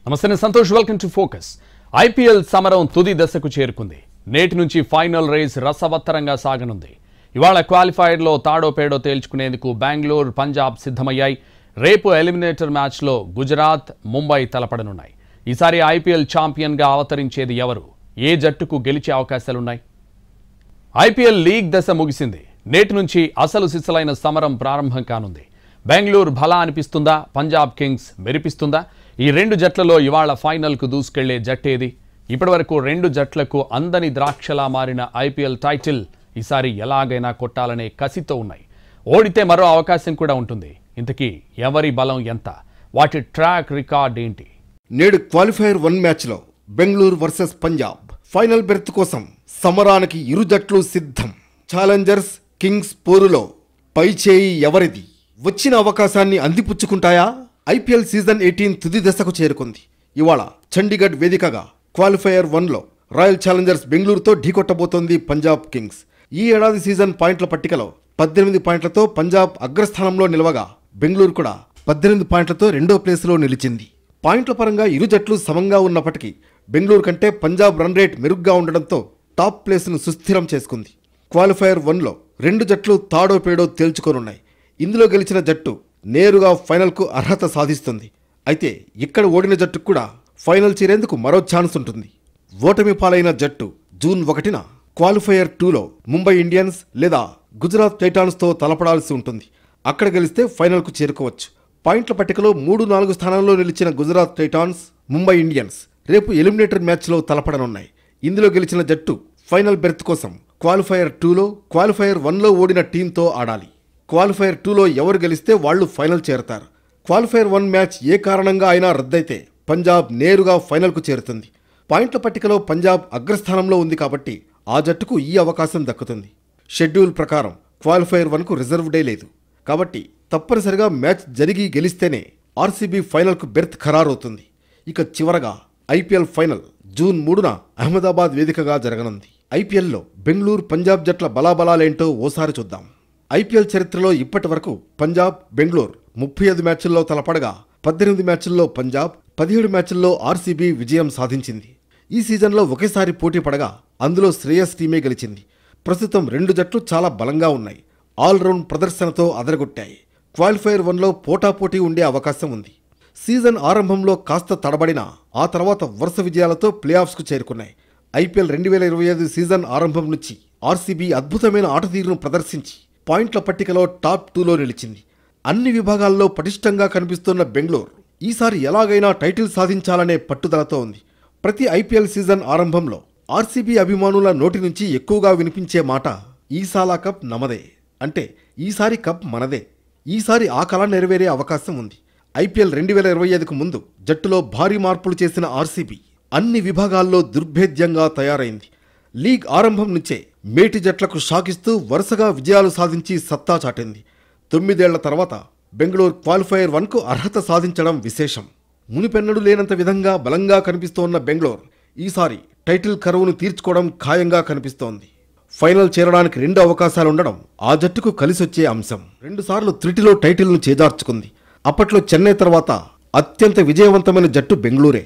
నమస్తే Santosh, welcome to focus. IPL సమరం తుది దశకు చేరుకుంది. నేటి నుంచి ఫైనల్ రేస్ రసవత్తరంగా సాగనుంది. ఇవాళ క్వాలిఫైర్లో తాడో పేడో తేల్చుకునేందుకు బెంగళూరు, పంజాబ్ సిద్ధమయ్యాయి. రేపు ఎలిమినేటర్ మ్యాచ్లో గుజరాత్, ముంబై తలపడనున్నాయి. ఈసారి ఐపీఎల్ ఛాంపియన్గా అవతరించేది ఎవరు? ఏ జట్టుకు గెలిచే అవకాశాలున్నాయి? ఐపీఎల్ లీగ్ దశ ముగిసింది. నేటి నుంచి అసలు సిసలైన సమరం ప్రారంభం కానుంది. బెంగళూరు భలా అనిపిస్తుందా? పంజాబ్ కింగ్స్ మెరిపిస్తుందా? ఈ రెండు జట్లలో ఇవాళ ఫైనల్కు దూసుకెళ్లే జట్టేది? ఇప్పటివరకు రెండు జట్లకు అందని ద్రాక్షలా మారిన ఐపీఎల్ టైటిల్ ఈసారి ఎలాగైనా కొట్టాలనే కసితో ఉన్నాయి. ఓడితే మరో అవకాశం కూడా ఉంటుంది. ఇంతకీ ఎవరి బలం ఎంత? వాటి ట్రాక్ రికార్డ్ ఏంటి? నేడు క్వాలిఫైర్ 1 మ్యాచ్లో Bengaluru versus Punjab final berth కోసం సమరానికి ఇరు జట్లు సిద్ధం. ఛాలెంజర్స్ కింగ్స్ పోరులో పైచేయి ఎవరిది? వచ్చిన అవకాశాన్ని అందిపుచ్చుకుంటాయా? ఐపీఎల్ సీజన్ 18 తుది దశకు చేరుకుంది. ఇవాళ చండీగఢ్ వేదికగా క్వాలిఫైయర్ 1లో రాయల్ ఛాలెంజర్స్ బెంగళూరుతో ఢీకొట్టబోతోంది పంజాబ్ కింగ్స్. ఈ ఏడాది సీజన్ పాయింట్ల పట్టికలో 18 పాయింట్లతో పంజాబ్ అగ్రస్థానంలో నిలవగా బెంగళూరు కూడా 18 పాయింట్లతో రెండో ప్లేసులో నిలిచింది. పాయింట్ల పరంగా ఇరు జట్లు సమంగా ఉన్నప్పటికీ బెంగళూరు కంటే పంజాబ్ రన్ రేట్ మెరుగ్గా ఉండడంతో టాప్ ప్లేస్ను సుస్థిరం చేసుకుంది. క్వాలిఫైయర్ 1లో రెండు జట్లు తాడో పేడో తేల్చుకోనున్నాయి. ఇందులో గెలిచిన జట్టు నేరుగా ఫైనల్కు అర్హత సాధిస్తుంది. అయితే ఇక్కడ ఓడిన జట్టుకు కూడా ఫైనల్ చేరేందుకు మరో ఛాన్స్ ఉంటుంది. ఓటమి పాలైన జట్టు జూన్ 1న క్వాలిఫైయర్ 2లో ముంబై ఇండియన్స్ లేదా గుజరాత్ టైటాన్స్తో తలపడాల్సి ఉంటుంది. అక్కడ గెలిస్తే ఫైనల్కు చేరుకోవచ్చు. పాయింట్ల పట్టికలో 3-4 స్థానాల్లో నిలిచిన గుజరాత్ టైటాన్స్, ముంబై ఇండియన్స్ రేపు ఎలిమినేటర్ మ్యాచ్లో తలపడనున్నాయి. ఇందులో గెలిచిన జట్టు ఫైనల్ బెర్త్ కోసం క్వాలిఫైయర్ 2లో, క్వాలిఫైయర్ 1లో ఓడిన టీంతో ఆడాలి. క్వాలిఫైయర్ 2లో ఎవరు గెలిస్తే వాళ్లు ఫైనల్ చేరతారు. క్వాలిఫైయర్ 1 మ్యాచ్ ఏ కారణంగా అయినా రద్దయితే పంజాబ్ నేరుగా ఫైనల్కు చేరుతుంది. పాయింట్ల పట్టికలో పంజాబ్ అగ్రస్థానంలో ఉంది కాబట్టి ఆ జట్టుకు ఈ అవకాశం దక్కుతుంది. షెడ్యూల్ ప్రకారం క్వాలిఫైయర్ 1కు రిజర్వ్ డే లేదు కాబట్టి తప్పనిసరిగా మ్యాచ్ జరిగి గెలిస్తేనే ఆర్సీబీ ఫైనల్కు బెర్త్ ఖరారవుతుంది. ఇక చివరగా ఐపీఎల్ ఫైనల్ జూన్ 3న అహ్మదాబాద్ వేదికగా జరగనుంది. ఐపీఎల్లో బెంగళూరు, పంజాబ్ జట్ల బలాబలాలేంటో ఓసారి చూద్దాం. ఐపీఎల్ చరిత్రలో ఇప్పటి వరకు పంజాబ్, బెంగళూరు 35 మ్యాచ్ల్లో తలపడగా 18 మ్యాచ్ల్లో పంజాబ్, 17 మ్యాచ్ల్లో ఆర్సీబీ విజయం సాధించింది. ఈ సీజన్లో ఒకేసారి పోటీ పడగా అందులో శ్రేయస్ టీమే గెలిచింది. ప్రస్తుతం రెండు జట్లు చాలా బలంగా ఉన్నాయి. ఆల్రౌండ్ ప్రదర్శనతో అదరగొట్టాయి. క్వాలిఫైయర్ 1లో పోటాపోటీ ఉండే అవకాశం ఉంది. సీజన్ ఆరంభంలో కాస్త తడబడినా ఆ తర్వాత వరుస విజయాలతో ప్లేఆఫ్స్కు చేరుకున్నాయి. ఐపీఎల్ 2025 సీజన్ ఆరంభం నుంచి ఆర్సీబీ అద్భుతమైన ఆటతీరును ప్రదర్శించి పాయింట్ల పట్టికలో టాప్ 2లో నిలిచింది. అన్ని విభాగాల్లో పటిష్టంగా కనిపిస్తున్న బెంగళూరు ఈసారి ఎలాగైనా టైటిల్ సాధించాలనే పట్టుదలతో ఉంది. ప్రతి ఐపీఎల్ సీజన్ ఆరంభంలో ఆర్సీబీ అభిమానుల నోటి నుంచి ఎక్కువగా వినిపించే మాట ఈసాలా కప్ నమదే, అంటే ఈసారి కప్ మనదే. ఈసారి ఆ కల నెరవేరే అవకాశం ఉంది. ఐపీఎల్ 2025కు ముందు జట్టులో భారీ మార్పులు చేసిన ఆర్సీబీ అన్ని విభాగాల్లో దుర్భేద్యంగా తయారైంది. లీగ్ ఆరంభం నుంచే మేటి జట్లకు షాకిస్తూ వరుసగా విజయాలు సాధించి సత్తా చాటింది. 9 ఏళ్ల తర్వాత బెంగళూరు క్వాలిఫైయర్ 1కు అర్హత సాధించడం విశేషం. మునిపెన్నడూ లేనంత విధంగా బలంగా కనిపిస్తోన్న బెంగళూరు ఈసారి టైటిల్ కరువును తీర్చుకోవడం ఖాయంగా కనిపిస్తోంది. ఫైనల్ చేరడానికి 2 అవకాశాలుండడం ఆ జట్టుకు కలిసొచ్చే అంశం. 2 సార్లు త్రిటిలో టైటిల్ను చేజార్చుకుంది. అప్పట్లో చెన్నై తర్వాత అత్యంత విజయవంతమైన జట్టు బెంగళూరే.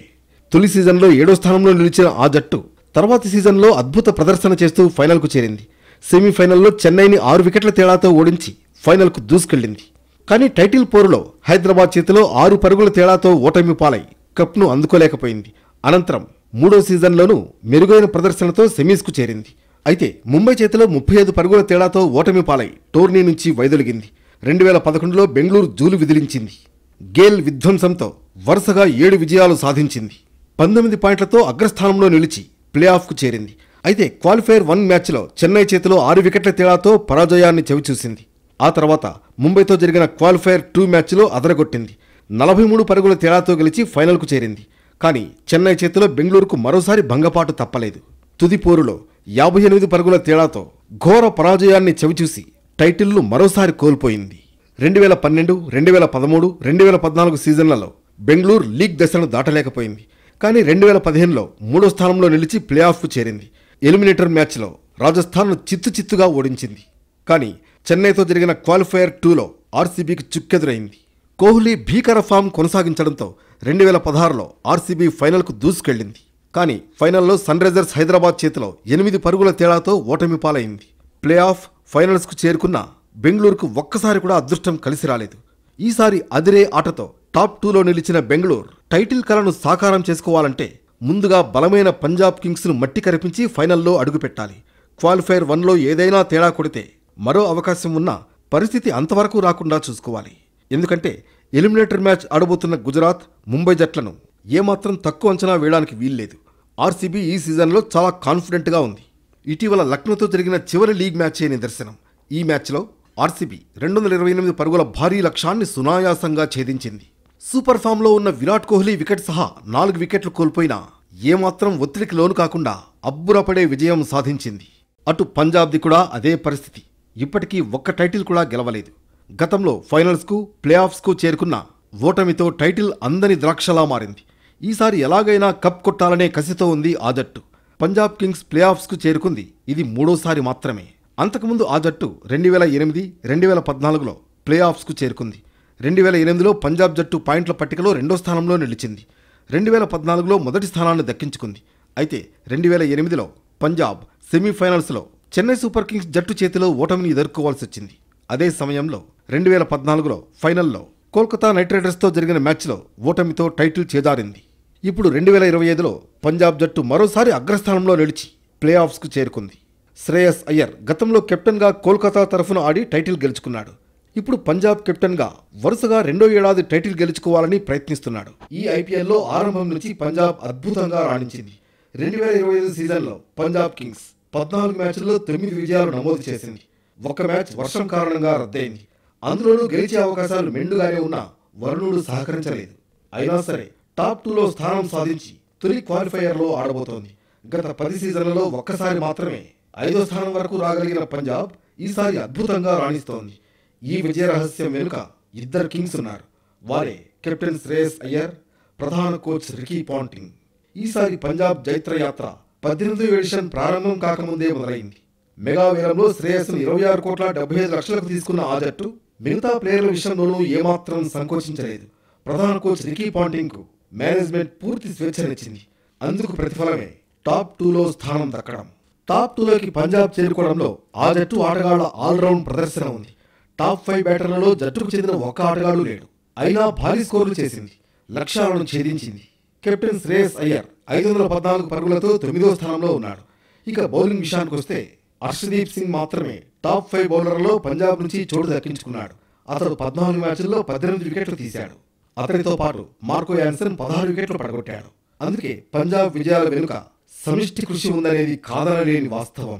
తొలి సీజన్లో 7వ స్థానంలో నిలిచిన ఆ జట్టు తర్వాతి సీజన్లో అద్భుత ప్రదర్శన చేస్తూ ఫైనల్కు చేరింది. సెమీఫైనల్లో చెన్నైని 6 వికెట్ల తేడాతో ఓడించి ఫైనల్కు దూసుకెళ్లింది. కానీ టైటిల్ పోరులో హైదరాబాద్ చేతిలో 6 పరుగుల తేడాతో ఓటమి పాలై కప్ను అందుకోలేకపోయింది. అనంతరం 3వ సీజన్లోనూ మెరుగైన ప్రదర్శనతో సెమీస్కు చేరింది. అయితే ముంబై చేతిలో 35 పరుగుల తేడాతో ఓటమి పాలై టోర్నీ నుంచి వైదొలిగింది. 2011లో బెంగళూరు జూలు విదిలించింది. గేల్ విధ్వంసంతో వరుసగా 7 విజయాలు సాధించింది. 19 పాయింట్లతో అగ్రస్థానంలో నిలిచి ప్లేఆఫ్కు చేరింది. అయితే క్వాలిఫైయర్ 1 మ్యాచ్లో చెన్నై చేతిలో 6 వికెట్ల తేడాతో పరాజయాన్ని చవిచూసింది. ఆ తర్వాత ముంబైతో జరిగిన క్వాలిఫైయర్ 2 మ్యాచ్లో అదరగొట్టింది. 43 పరుగుల తేడాతో గెలిచి ఫైనల్కు చేరింది. కానీ చెన్నై చేతిలో బెంగళూరుకు మరోసారి భంగపాటు తప్పలేదు. తుది పోరులో 58 పరుగుల తేడాతో ఘోర పరాజయాన్ని చవిచూసి టైటిల్ను మరోసారి కోల్పోయింది. 2012, 2013, 2014 సీజన్లలో బెంగళూరు లీగ్ దశను దాటలేకపోయింది. కానీ 2015లో 3వ స్థానంలో నిలిచి ప్లేఆఫ్కు చేరింది. ఎలిమినేటర్ మ్యాచ్లో రాజస్థాన్ను చిత్తుగా ఓడించింది. కానీ చెన్నైతో జరిగిన క్వాలిఫైయర్ 2లో ఆర్సీబీకి చుక్కెదురైంది. కోహ్లీ భీకర ఫామ్ కొనసాగించడంతో 2016లో ఆర్సీబీ ఫైనల్కు దూసుకెళ్లింది. కానీ ఫైనల్లో సన్ రైజర్స్ హైదరాబాద్ చేతిలో 8 పరుగుల తేడాతో ఓటమి పాలైంది. ప్లే ఆఫ్ ఫైనల్స్కు చేరుకున్న బెంగళూరుకు ఒక్కసారి కూడా అదృష్టం కలిసి రాలేదు. ఈసారి అదిరే ఆటతో టాప్ 2లో నిలిచిన బెంగళూరు టైటిల్ కలను సాకారం చేసుకోవాలంటే ముందుగా బలమైన పంజాబ్ కింగ్స్ను మట్టి కరిపించి ఫైనల్లో అడుగుపెట్టాలి. క్వాలిఫైర్ 1లో ఏదైనా తేడా కొడితే మరో అవకాశం ఉన్న పరిస్థితి అంతవరకు రాకుండా చూసుకోవాలి. ఎందుకంటే ఎలిమినేటర్ మ్యాచ్ ఆడబోతున్న గుజరాత్, ముంబై జట్లను ఏమాత్రం తక్కువ అంచనా వేయడానికి వీల్లేదు. ఆర్సీబీ ఈ సీజన్లో చాలా కాన్ఫిడెంట్గా ఉంది. ఇటీవల లక్నోతో జరిగిన చివరి లీగ్ మ్యాచే నిదర్శనం. ఈ మ్యాచ్లో ఆర్సీబీ 228 పరుగుల భారీ లక్ష్యాన్ని సునాయాసంగా ఛేదించింది. సూపర్ ఫామ్లో ఉన్న విరాట్ కోహ్లీ వికెట్ సహా 4 వికెట్లు కోల్పోయినా ఏమాత్రం ఒత్తిడికి లోను కాకుండా అబ్బురపడే విజయం సాధించింది. అటు పంజాబ్ది కూడా అదే పరిస్థితి. ఇప్పటికీ ఒక్క టైటిల్ కూడా గెలవలేదు. గతంలో ఫైనల్స్కు, ప్లే ఆఫ్స్కు చేరుకున్న ఓటమితో టైటిల్ అందని ద్రాక్షలా మారింది. ఈసారి ఎలాగైనా కప్ కొట్టాలనే కసితో ఉంది ఆ జట్టు. పంజాబ్ కింగ్స్ ప్లే ఆఫ్స్కు చేరుకుంది ఇది 3వసారి మాత్రమే. అంతకుముందు ఆ జట్టు 2008, 2014లో ప్లే ఆఫ్స్కు చేరుకుంది. 2008లో పంజాబ్ జట్టు పాయింట్ల పట్టికలో 2వ స్థానంలో నిలిచింది. 2014లో మొదటి స్థానాన్ని దక్కించుకుంది. అయితే 2008లో పంజాబ్ సెమీఫైనల్స్లో చెన్నై సూపర్ కింగ్స్ జట్టు చేతిలో ఓటమిని ఎదుర్కోవాల్సి వచ్చింది. అదే సమయంలో 2014లో ఫైనల్లో కోల్కతా నైట్ రైడర్స్తో జరిగిన మ్యాచ్లో ఓటమితో టైటిల్ చేజారింది. ఇప్పుడు 2025లో పంజాబ్ జట్టు మరోసారి అగ్రస్థానంలో నిలిచి ప్లే ఆఫ్స్కు చేరుకుంది. శ్రేయస్ అయ్యర్ గతంలో కెప్టెన్గా కోల్కతా తరఫున ఆడి టైటిల్ గెలుచుకున్నాడు. ఇప్పుడు పంజాబ్ కెప్టెన్గా వరుసగా 2వ ఏడాది టైటిల్ గెలుచుకోవాలని ప్రయత్నిస్తున్నాడు. ఈ ఐపీఎల్లో ఆరంభం నుంచి పంజాబ్ అద్భుతంగా రాణించింది. 2025 సీజన్లో పంజాబ్ కింగ్స్ 14 మ్యాచ్ల్లో 9 విజయాలు నమోదు చేసింది. ఒక మ్యాచ్ వర్షం కారణంగా రద్దయింది. అందులోనూ గెలిచే అవకాశాలు మెండుగానే ఉన్నా వరుణుడు సహకరించలేదు. అయినా సరే టాప్ 2లో స్థానం సాధించి తొలి క్వాలిఫైయర్లో ఆడబోతోంది. గత 10 సీజన్లలో ఒక్కసారి మాత్రమే 5వ స్థానం వరకు రాగలిగిన పంజాబ్ ఈసారి అద్భుతంగా రాణిస్తోంది. ఈ విజయ రహస్యం వెనుక 2 కింగ్స్ ఉన్నారు. వారే కెప్టెన్ శ్రేయస్ అయ్యర్, ప్రధాన కోచ్ రికీ పాంటింగ్. ఈసారి పంజాబ్ జైత్ర యాత్ర 18వ ఎడిషన్ ప్రారంభం కాకముందే మొదలైంది. మెగా వేలంలో శ్రేయస్ను 26,75,00,000కు తీసుకున్న ఆ జట్టు మిగతా ప్లేయర్ల విషయంలోనూ ఏమాత్రం సంకోచించలేదు. ప్రధాన కోచ్ రికీ పాంటింగ్కు మేనేజ్మెంట్ పూర్తి స్వేచ్ఛనిచ్చింది. అందుకు ప్రతిఫలమే టాప్ 2లో స్థానం దక్కడం. టాప్ 2లోకి పంజాబ్ చేరుకోవడంలో ఆ జట్టు ఆటగాళ్ల ఆల్రౌండ్ ప్రదర్శన ఉంది. టాప్ 5 బ్యాటర్లలో జట్టుకు చెందిన ఒక్క ఆటగాడు లేడు. అయినా భారీ స్కోర్లు చేసింది, లక్ష్యాలను ఛేదించింది. కెప్టెన్ శ్రేయస్ అయ్యర్ 514 పరుగులతో 9వ స్థానంలో ఉన్నాడు. ఇక బౌలింగ్ విషయానికి వస్తే హర్షదీప్ సింగ్ మాత్రమే టాప్ 5 బౌలర్లలో పంజాబ్ నుంచి చోటు దక్కించుకున్నాడు. అతడు 14 మ్యాచ్ల్లో 18 వికెట్లు తీశాడు. అతడితో పాటు మార్కో యాన్సన్ 16 వికెట్లు పడగొట్టాడు. అందుకే పంజాబ్ విజయాల వెనుక సమిష్టి కృషి ఉందనేది కాదనలేని వాస్తవం.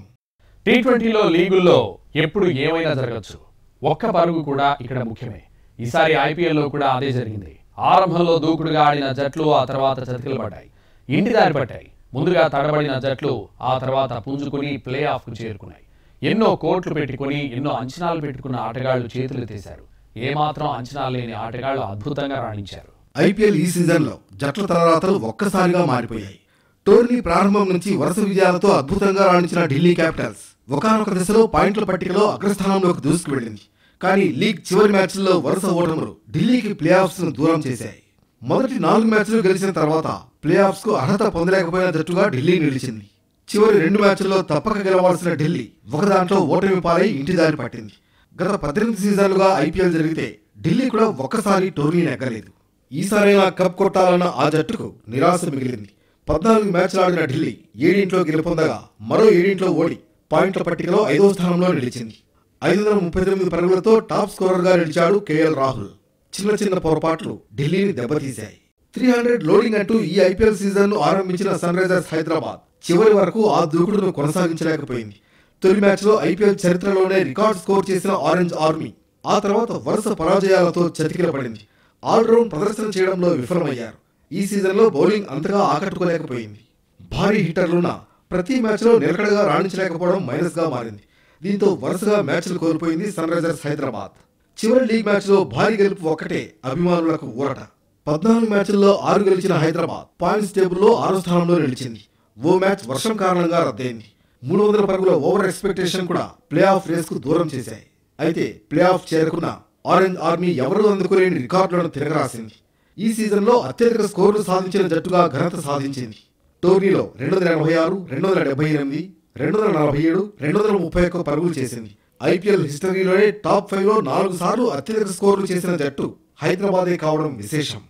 టీ20లో లీగుల్లో ఎప్పుడు ఏమైనా జరగచ్చు. ఒక్క పరుగు కూడా ఇక్కడ ముఖ్యమే. ఈసారి ఐపీఎల్లో కూడా అదే జరిగింది. ఆరంభంలో దూకుడుగా ఆడిన జట్లు ఆ తర్వాత చతికిలబడ్డాయి, ఇంటి దారి పట్టాయి. ముందుగా తడబడిన జట్లు ఆ తర్వాత పుంజుకుని ప్లే ఆఫ్కు చేరుకున్నాయి. ఎన్నో కోట్లు పెట్టుకుని, ఎన్నో అంచనాలు పెట్టుకున్న ఆటగాళ్లు చేతులు తీశారు. ఏమాత్రం అంచనా లేని ఆటగాళ్లు అద్భుతంగా రాణించారు. ఐపీఎల్ ఈ సీజన్లో జట్ల తలరాతలు ఒక్కసారిగా మారిపోయాయి. టోర్నీ ప్రారంభం నుంచి వరుస విజయాలతో అద్భుతంగా రాణించిన ఢిల్లీ క్యాపిటల్స్ ఒకానొక దశలో పాయింట్ల పట్టికలో అగ్రస్థానంలోకి దూసుకు వెళ్ళింది. కానీ లీగ్ చివరి మ్యాచ్ల్లో వరుస ఓటములు ఢిల్లీకి ప్లే ఆఫ్స్ ను దూరం చేశాయి. మొదటి 4 మ్యాచ్లు గెలిచిన తర్వాత ప్లే ఆఫ్స్ కు అర్హత పొందలేకపోయిన జట్టుగా ఢిల్లీ నిలిచింది. చివరి 2 మ్యాచ్ల్లో తప్పక గెలవాల్సిన ఢిల్లీ ఒక దాంట్లో ఓటమి పాలై ఇంటి దారి పట్టింది. గత 18 సీజన్లుగా ఐపీఎల్ జరిగితే ఢిల్లీ కూడా ఒక్కసారి టోర్నీ నెగ్గలేదు. ఈసారైనా కప్ కొట్టాలన్న ఆ జట్టుకు నిరాశ మిగిలింది. 14 మ్యాచ్లు ఆడిన ఢిల్లీ 7 గెలుపొందగా మరో 7 ఓడి పాయింట్ల పట్టికలో 5వ స్థానంలో నిలిచింది. 539 పరుగులతో టాప్ స్కోరర్గా నిలిచాడు కేఎల్ రాహుల్. చిన్న పొరపాట్లు ఢిల్లీని దెబ్బతీశాయి. 300 లోడింగ్ అంటూ ఈ ఐపీఎల్ సీజన్ను ఆరంభించిన సన్ రైజర్స్ హైదరాబాద్ చివరి వరకు ఆ దూకుడును కొనసాగించలేకపోయింది. తొలి మ్యాచ్లో ఐపీఎల్ చరిత్రలోనే రికార్డ్ స్కోర్ చేసిన ఆరెంజ్ ఆర్మీ ఆ తర్వాత వరుస పరాజయాలతో చతికిలపడింది. ఆల్రౌండ్ ప్రదర్శన చేయడంలో విఫలమయ్యారు. ఈ సీజన్లో బౌలింగ్ అంతగా ఆకట్టుకోలేకపోయింది. భారీ హిట్టర్లున్న ప్రతి మ్యాచ్లో నిలకడగా రాణించలేకపోవడం మైనస్గా మారింది. దీంతో వరుసగా మ్యాచ్లు కోల్పోయింది సన్ రైజర్స్ హైదరాబాద్. చివరి లీగ్ మ్యాచ్లో భారీ గెలుపు ఒక్కటే అభిమానులకు ఊరట. 14 మ్యాచ్ల్లో 6 గెలిచిన హైదరాబాద్ పాయింట్స్ టేబుల్లో 6వ స్థానంలో నిలిచింది. ఓ మ్యాచ్ వర్షం కారణంగా రద్దయింది. 300 పరుగుల ఓవర్ ఎక్స్పెక్టేషన్ కూడా ప్లే ఆఫ్ రేస్ కు దూరం చేశాయి. అయితే ప్లే ఆఫ్ చేరుకున్న ఆరెంజ్ ఆర్మీ ఎవరూ అందుకోలేని రికార్డులను తిరగరాసింది. ఈ సీజన్లో అత్యధిక స్కోర్లు సాధించిన జట్టుగా ఘనత సాధించింది. టోర్నీలో 286, 278, 247, 231 పరుగులు చేసింది. ఐపీఎల్ హిస్టరీలోనే టాప్ 5లో 4 సార్లు అత్యధిక స్కోర్లు చేసిన జట్టు హైదరాబాదే కావడం విశేషం.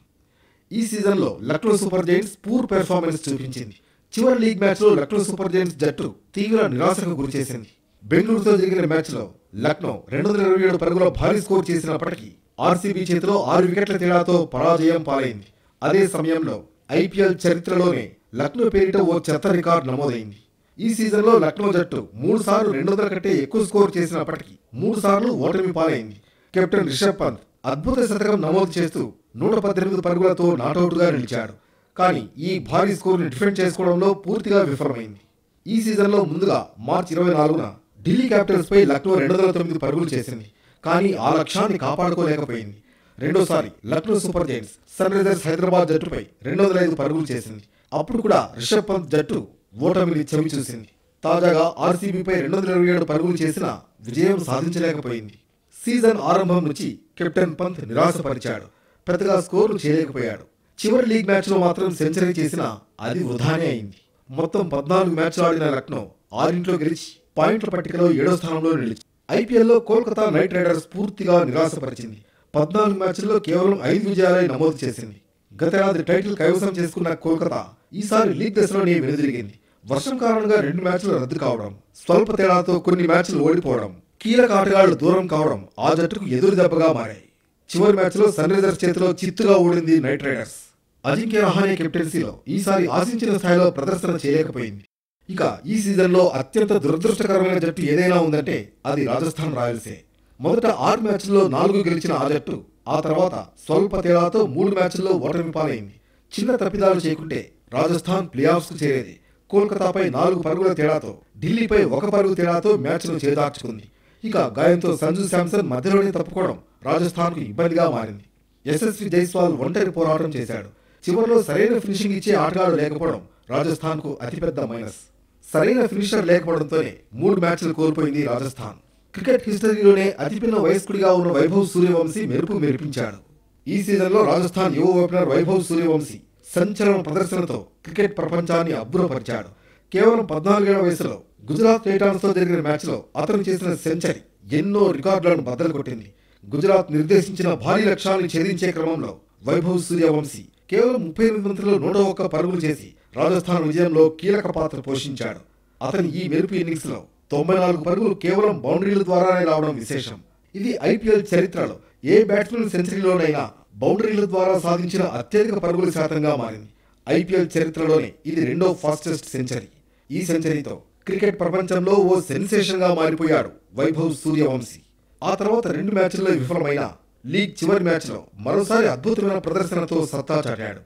ఈ సీజన్లో Lucknow super Giants poor performance చూపించింది. చివరి లీగ్ మ్యాచ్లో లక్నో సూపర్ జైంట్స్ జట్టు తీవ్ర నిరాశకు గురిచేసింది. బెంగళూరుతో జరిగిన మ్యాచ్లో లక్నో 227 పరుగుల భారీ స్కోర్ చేసినప్పటికీ ఆర్సీబీ చేతిలో 6 వికెట్ల తేడాతో పరాజయం పాలైంది. అదే సమయంలో ఐపీఎల్ చరిత్రలోనే లక్నో పేరిట ఓ చెత్త రికార్డు నమోదైంది. ఈ సీజన్లో లక్నో జట్టు 3 సార్లు 200 కంటే ఎక్కువ స్కోర్ చేసినప్పటికీ 3 సార్లు ఓటమి పాలైంది. కెప్టెన్ రిషబ్ పంత్ అద్భుత శతకం నమోదు చేస్తూ 118 పరుగులతో నాటౌట్గా నిలిచాడు. కానీ ఈ భారీ స్కోర్ని డిఫెండ్ చేసుకోవడంలో పూర్తిగా విఫలమైంది. ఈ సీజన్లో ముందుగా మార్చి 24న ఢిల్లీ క్యాపిటల్స్ పై లక్నో 209 పరుగులు చేసింది. కానీ ఆ లక్ష్యాన్ని కాపాడుకోలేకపోయింది. రెండోసారి Lucknow super giants Sunrisers Hyderabad జట్టుపై 205 పరుగులు చేసింది. అప్పుడు కూడా రిషబ్ పంత్ జట్టు ఓటమిని చవి చూసింది. తాజాగా ఆర్సీబీపై 227 పరుగులు చేసినా విజయం సాధించలేకపోయింది. సీజన్ ఆరంభం నుంచి కెప్టెన్ పంత్ నిరాశపరిచాడు. పెద్దగా స్కోర్లు చేయలేకపోయాడు. చివరి లీగ్ మ్యాచ్లో మాత్రం సెంచరీ చేసినా అది వృధానే అయింది. మొత్తం 14 మ్యాచ్లు ఆడిన లక్నో 6 గెలిచి పాయింట్ల పట్టికలో 7వ స్థానంలో నిలిచి ఐపీఎల్లో కోల్కతా నైట్ రైడర్స్ పూర్తిగా నిరాశపరిచింది. 14 మ్యాచ్ల్లో కేవలం 5 విజయాలే నమోదు చేసింది. గతేడాది టైటిల్ కైవసం చేసుకున్న కోల్కతా ఈసారి లీగ్ దశలోనే వెనుదిరిగింది. వర్షం కారణంగా 2 మ్యాచ్లు రద్దు కావడం, స్వల్ప తేడాతో కొన్ని మ్యాచ్లు ఓడిపోవడం, కీలక ఆటగాళ్లు దూరం కావడం ఆ జట్టుకు ఎదురు దెబ్బగా మారాయి. చివరి మ్యాచ్లో సన్ రైజర్స్ చేతిలో చిత్తుగా ఓడింది నైట్ రైడర్స్. అజింక్య రహానే కెప్టెన్సీలో ఈసారి ఆశించిన స్థాయిలో ప్రదర్శన చేయలేకపోయింది. ఇక ఈ సీజన్లో అత్యంత దురదృష్టకరమైన జట్టు ఏదైనా ఉందంటే అది రాజస్థాన్ రాయల్సే. మొదట 6 మ్యాచ్ల్లో 4 గెలిచిన ఆ జట్టు ఆ తర్వాత స్వల్ప తేడాతో 3 మ్యాచ్ల్లో ఓటమి పాలైంది. చిన్న తప్పిదాలు చేయకుంటే రాజస్థాన్ ప్లే ఆఫ్స్కు చేరేది. కోల్కతాపై 4 పరుగుల తేడాతో, ఢిల్లీపై 1 పరుగు తేడాతో మ్యాచ్ను చేదార్చుకుంది. ఇక గాయంతో సంజు శాంసన్ మధ్యలోనే తప్పుకోవడం రాజస్థాన్కు ఇబ్బందిగా మారింది. యశస్వి జైస్వాల్ ఒంటరి పోరాటం చేశాడు. చివరిలో సరైన ఫినిషింగ్ ఇచ్చే ఆటగాడు లేకపోవడం రాజస్థాన్కు అతిపెద్ద మైనస్. సరైన ఫినిషర్ లేకపోవడంతోనే 3 మ్యాచ్లు కోల్పోయింది రాజస్థాన్. క్రికెట్ హిస్టరీలోనే అతిపిన్న వయస్కుడిగా ఉన్న వైభవ్ సూర్యవంశీ మెరిపించాడు. ఈ సీజన్లో రాజస్థాన్ యువ ఓపెనర్ వైభవ్ సూర్యవంశీ సంచలన ప్రదర్శనతో క్రికెట్ ప్రపంచాన్ని అబ్బురపరిచాడు. కేవలం 14 ఏళ్ల వయసులో గుజరాత్ టైటాన్స్తో జరిగిన మ్యాచ్లో అతను చేసిన సెంచరీ ఎన్నో రికార్డులను బద్దలు కొట్టింది. గుజరాత్ నిర్దేశించిన భారీ లక్ష్యాలను ఛేదించే క్రమంలో వైభవ్ సూర్యవంశీ కేవలం 38 బంతుల్లో 101 పరుగులు చేసి రాజస్థాన్ విజయంలో కీలక పాత్ర పోషించాడు. అతని ఈ మెరుపు ఇన్నింగ్స్లో 94 పరుగులు కేవలం బౌండరీల ద్వారానే రావడం విశేషం. ఇది ఐపీఎల్ చరిత్రలో ఏ బ్యాట్స్మెన్ సెంచరీలోనైనా బౌండరీల ద్వారా సాధించిన అత్యధిక పరుగుల శాతంగా మారింది. ఐపీఎల్ చరిత్రలోనే ఇది 2వ ఫాస్టెస్ట్ సెంచరీ. ఈ సెంచరీతో క్రికెట్ ప్రపంచంలో ఓ సెన్సేషన్ గా మారిపోయాడు వైభవ్ సూర్యవంశీ. ఆ తర్వాత 2 మ్యాచ్ల్లో విఫలమైన లీగ్ చివరి మ్యాచ్లో మరోసారి అద్భుతమైన ప్రదర్శనతో సత్తా చాటాడు.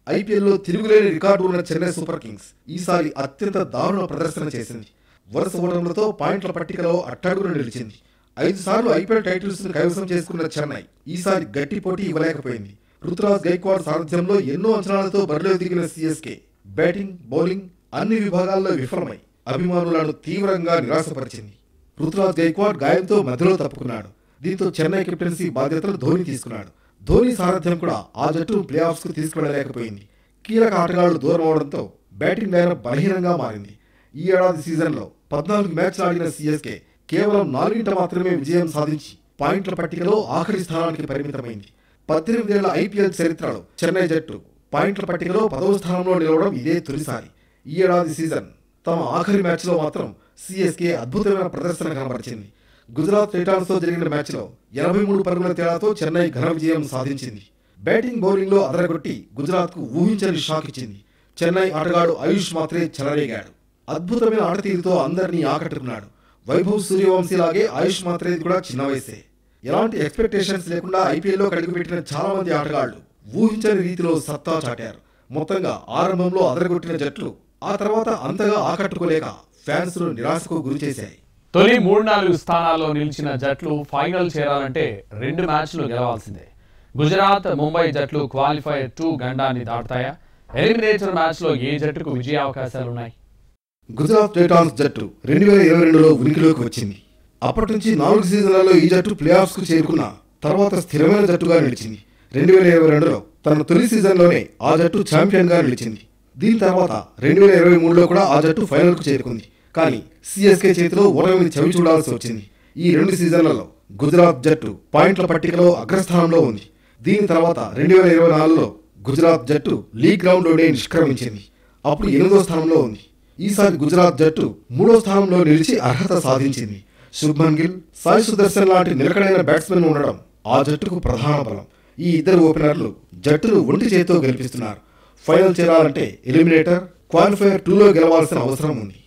ఐపీఎల్లో తిరుగులేని రికార్డు ఉన్న చెన్నై సూపర్ కింగ్స్ ఈసారి అత్యంత దారుణ ప్రదర్శన చేసింది. వరుస ఓటములతో పాయింట్ల పట్టికలో అట్టడుగున నిలిచింది. 5 సార్లు ఐపీఎల్ టైటిల్స్ కైవసం చేసుకున్న చెన్నై ఈసారి గట్టి పోటీ ఇవ్వలేకపోయింది. రుతురాజ్ గైక్వాడ్ సారథ్యంలో ఎన్నో అంచనాలతో బరిలో దిగిన సిఎస్కే బ్యాటింగ్, బౌలింగ్ అన్ని విభాగాల్లో విఫలమై అభిమానులను తీవ్రంగా నిరాశపరిచింది. రుతురాజ్ గైక్వాడ్ గాయంతో మధ్యలో తప్పుకున్నాడు. దీంతో చెన్నై కెప్టెన్సీ బాధ్యతలు ధోని తీసుకున్నాడు. ధోని సారథ్యం కూడా ఆ జట్టును ప్లే ఆఫ్స్ కు తీసుకువెళ్లలేకపోయింది. కీలక ఆటగాళ్లు దూరం అవడంతో బ్యాటింగ్ లైనప్ బలహీనంగా మారింది. ఈ ఏడాది సీజన్లో 14 మ్యాచ్లు ఆడిన సిఎస్కే కేవలం 4 మాత్రమే విజయం సాధించి పాయింట్ల పట్టికలో ఆఖరి స్థానానికి పరిమితమైంది. 18 ఏళ్ల ఐపీఎల్ చరిత్రలో చెన్నై జట్టు పాయింట్ల పట్టికలో 10వ స్థానంలో నిలవడం ఇదే తొలిసారి. ఈ ఏడాది సీజన్ తమ ఆఖరి మ్యాచ్లో మాత్రం సిఎస్కే అద్భుతమైన ప్రదర్శన కనబరిచింది. గుజరాత్ టైటాన్స్తో జరిగిన మ్యాచ్లో 83 పరుగుల తేడాతో చెన్నై ఘన విజయం సాధించింది. బ్యాటింగ్, బౌలింగ్లో అదరగొట్టి గుజరాత్కు ఊహించని షాక్ ఇచ్చింది. చెన్నై ఆటగాడు ఆయుష్ మాత్రే చెలరేగాడు. అద్భుతమైన ఆటతీరుతో అందరినీ ఆకట్టుకున్నాడు. వైభవ్ సూర్యవంశీ లాగే ఆయుష్ మాత్రేది కూడా చిన్న వయసే. ఎలాంటి ఎక్స్పెక్టేషన్స్ లేకుండా ఐపీఎల్లో కడుగుపెట్టిన చాలా మంది ఆటగాళ్లు ఊహించని రీతిలో సత్తా చాటారు. మొత్తంగా ఆరంభంలో అదరగొట్టిన జట్లు ఆ తర్వాత అంతగా ఆకట్టుకోలేక ఫ్యాన్స్ ను నిరాశకు గురిచేశాయి. తొలి 3-4 స్థానాల్లో నిలిచిన జట్లు ఫైనల్ చేరాలంటే 2 మ్యాచ్లు గెలవాల్సిందే. గుజరాత్, ముంబై జట్లు క్వాలిఫైయర్ 2 గండాన్ని దాటుతాయా? ఎలిమినేటర్ మ్యాచ్లో ఏ జట్టుకు విజయ అవకాశాలున్నాయి? గుజరాత్ టైటాన్స్ జట్టు 2022లో ఉనికిలోకి వచ్చింది. అప్పటి నుంచి 4 సీజన్లలో ఈ జట్టు ప్లే ఆఫ్స్ కు చేరుకున్న తర్వాత స్థిరమైన జట్టుగా నిలిచింది. 2022లో తన తొలి సీజన్లోనే ఆ జట్టు ఛాంపియన్గా నిలిచింది. దీని తర్వాత 2023లో కూడా ఆ జట్టు ఫైనల్కు చేరుకుంది. కానీ సిఎస్కే చేతిలో ఓటమిని చవి చూడాల్సి వచ్చింది. ఈ 2 సీజన్లలో గుజరాత్ జట్టు పాయింట్ల పట్టికలో అగ్రస్థానంలో ఉంది. దీని తర్వాత 2024లో గుజరాత్ జట్టు లీగ్ రౌండ్లోనే నిష్క్రమించింది. అప్పుడు 8వ స్థానంలో ఉంది. ఈసారి గుజరాత్ జట్టు 3వ స్థానంలో నిలిచి అర్హత సాధించింది. శుభ్మన్ గిల్, సాయి సుదర్శన్ లాంటి నిలకడైన బ్యాట్స్మెన్ ఉండడం ఆ జట్టుకు ప్రధాన బలం. ఈ ఇద్దరు ఓపెనర్లు జట్టును ఒంటి చేతితో గెలిపిస్తున్నారు. ఫైనల్ చేరాలంటే ఎలిమినేటర్, క్వాలిఫైయర్ 2లో గెలవాల్సిన అవసరం ఉంది.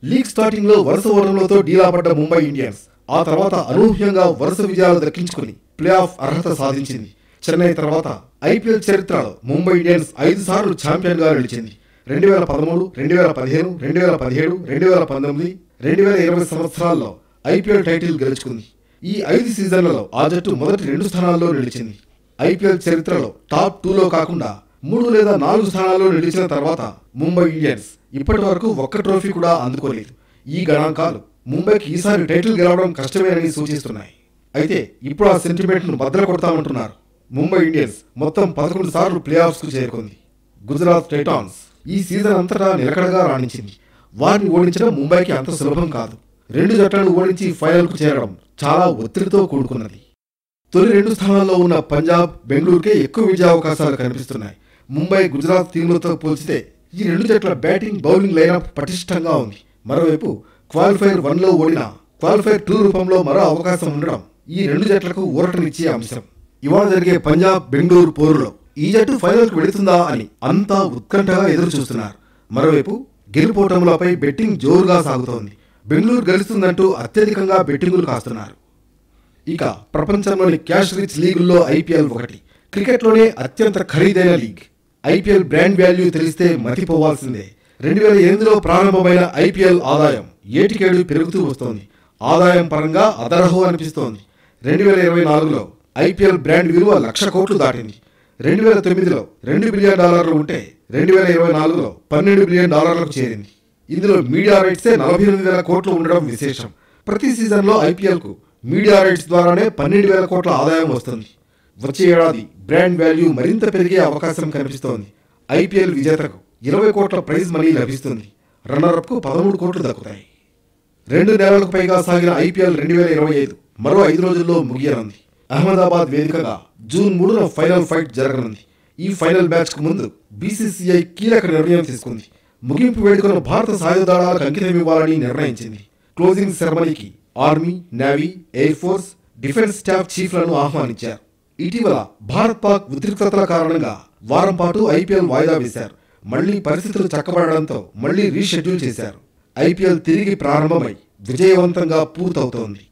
లీగ్ స్టార్టింగ్ లో వరుస ఓటములతో డీలాపడ్డ ముంబై ఇండియన్స్ ఆ తర్వాత అనూహ్యంగా వరుస విజయాలు దక్కించుకుని ప్లే ఆఫ్ అర్హత సాధించింది. చెన్నై తర్వాత ఐపీఎల్ చరిత్రలో ముంబై ఇండియన్స్ 5 సార్లు ఛాంపియన్ గా నిలిచింది. 2013, 2015, 2017, 2019, 2020 సంవత్సరాల్లో ఐపీఎల్ టైటిల్ గెలుచుకుంది. ఈ 5 సీజన్లలో ఆ జట్టు మొదటి 2 స్థానాల్లో నిలిచింది. ఐపీఎల్ చరిత్రలో టాప్ 2లో కాకుండా 3 లేదా 4 స్థానాల్లో నిలిచిన తర్వాత ముంబై ఇండియన్స్ ఇప్పటి వరకు ఒక్క ట్రోఫీ కూడా అందుకోలేదు. ఈ గణాంకాలు ముంబైకి ఈసారి టైటిల్ గెలవడం కష్టమేనని సూచిస్తున్నాయి. అయితే ఇప్పుడు ఆ సెంటిమెంట్ ను బద్దలు కొడతామంటున్నారు. ముంబై ఇండియన్స్ మొత్తం 11 సార్లు ప్లే ఆఫ్స్ కు చేరుకుంది. గుజరాత్ టైటాన్స్ ఈ సీజన్ అంతటా నిలకడగా రాణించింది. వారిని ఓడించడం ముంబైకి అంత సులభం కాదు. 2 జట్లను ఓడించి ఫైనల్ కు చేరడం చాలా ఒత్తిడితో కూడుకున్నది. తొలి 2 స్థానాల్లో ఉన్న పంజాబ్, బెంగళూరుకే ఎక్కువ విజయావకాశాలు కనిపిస్తున్నాయి. ముంబై, గుజరాత్ టీంలతో పోల్చితే ఈ 2 జట్ల బ్యాటింగ్, బౌలింగ్ లైనప్ పటిష్టంగా ఉంది. మరోవైపు క్వాలిఫైర్ 1లో ఓడిన క్వాలిఫైర్ 2 రూపంలో మరో అవకాశం ఉండడం ఈ 2 జట్లకు ఊరటనిచ్చే అంశం. ఇవాళ జరిగే పంజాబ్, బెంగళూరు పోరులో ఈ జట్టు ఫైనల్ కు వెళుతుందా అని అంతా ఉత్కంఠగా ఎదురు చూస్తున్నారు. మరోవైపు గెలుపోటములపై బెట్టింగ్ జోరుగా సాగుతోంది. బెంగళూరు గెలుస్తుందంటూ అత్యధికంగా బెట్టింగులు కాస్తున్నారు. ఇక ప్రపంచంలోని క్యాష్ రిచ్ లీగుల్లో ఐపీఎల్ ఒకటి. క్రికెట్లోనే అత్యంత ఖరీదైన లీగ్. ఐపీఎల్ బ్రాండ్ వాల్యూ తెలిస్తే మతిపోవాల్సిందే. 2008లో ప్రారంభమైన ఐపీఎల్ ఆదాయం ఏటికేడు పెరుగుతూ వస్తోంది. ఆదాయం పరంగా అదరహో అనిపిస్తోంది. 2024లో ఐపీఎల్ బ్రాండ్ విలువ 1,00,000 కోట్లు దాటింది. 2009లో $2 బిలియన్ ఉంటే 2024లో $12 బిలియన్ చేరింది. ఇందులో మీడియా రైట్సే 48,000 కోట్లు ఉండడం విశేషం. ప్రతి సీజన్లో ఐపీఎల్ కు మీడియా రైట్స్ ద్వారానే 12,000 కోట్ల ఆదాయం వస్తుంది. వచ్చే ఏడాది బ్రాండ్ వాల్యూ మరింత పెరిగే అవకాశం కనిపిస్తోంది. ఐపీఎల్ విజేతకు 20 కోట్ల ప్రైజ్ మనీ లభిస్తుంది. రన్నరప్ కు 13 కోట్లు దక్కుతాయి. 2 నెలలకు పైగా సాగిన ఐపీఎల్ 2025 మరో 5 రోజుల్లో ముగియనుంది. అహ్మదాబాద్ వేదికగా జూన్ 3న ఫైనల్ ఫైట్ జరగనుంది. ఈ ఫైనల్ మ్యాచ్ కు ముందు బీసీసీఐ కీలక నిర్ణయం తీసుకుంది. ముగింపు వేడుకను భారత సాయుధ దళాలకు అంకితమివ్వాలని నిర్ణయించింది. క్లోజింగ్ సెరమనీకి army, navy, air force, defence staff చీఫ్లను ఆహ్వానించారు. ఇటీవల భారత్ పాక్ ఉద్రిక్తతల కారణంగా వారం పాటు ఐపీఎల్ వాయిదా వేశారు. మళ్లీ పరిస్థితులు చక్కబడడంతో మళ్లీ రీషెడ్యూల్ చేశారు. ఐపీఎల్ తిరిగి ప్రారంభమై విజయవంతంగా పూర్తవుతోంది.